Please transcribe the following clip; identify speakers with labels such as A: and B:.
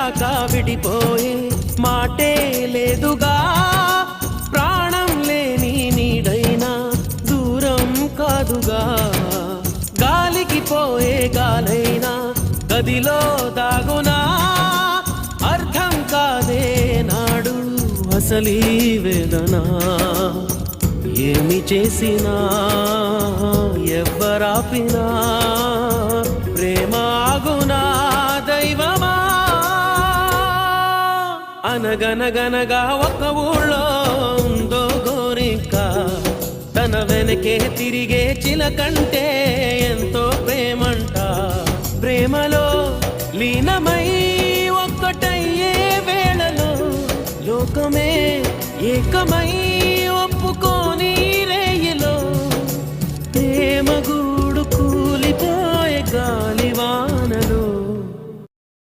A: దాకా విడిపోయే మాటే లేదుగా ప్రాణం లేని నీడైనా దూరం కాదుగా గాలికి పోయే గాలైనా గదిలో దాగునా అర్థం కాదే నాడు అసలీ వేదన ఏమి చేసినా ఎవ్వరాపినా ప్రేమ ఆగునా దైవమా అనగనగనగా ఒక ఊళ్ళో ఉందో గోరింక తన వెనకే తిరిగే చిలకంటే ఎంతో ప్రేమంట ప్రేమలో లీనమై ఒక్కటయ్యే వేళలో లోకమే ఏకమై